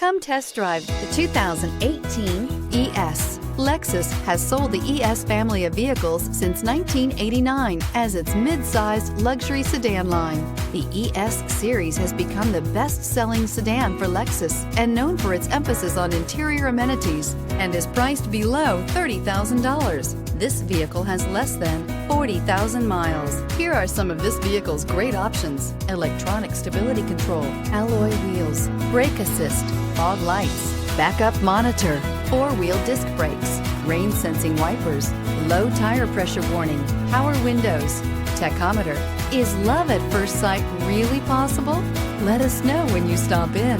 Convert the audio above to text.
Come test drive the 2018 ES. Lexus has sold the ES family of vehicles since 1989 as its mid-sized luxury sedan line. The ES series has become the best-selling sedan for Lexus and known for its emphasis on interior amenities and is priced below $30,000. This vehicle has less than 40,000 miles. Here are some of this vehicle's great options: electronic stability control, alloy wheels, brake assist, fog lights, backup monitor, four-wheel disc brakes, rain-sensing wipers, low tire pressure warning, power windows, tachometer. Is love at first sight really possible? Let us know when you stop in.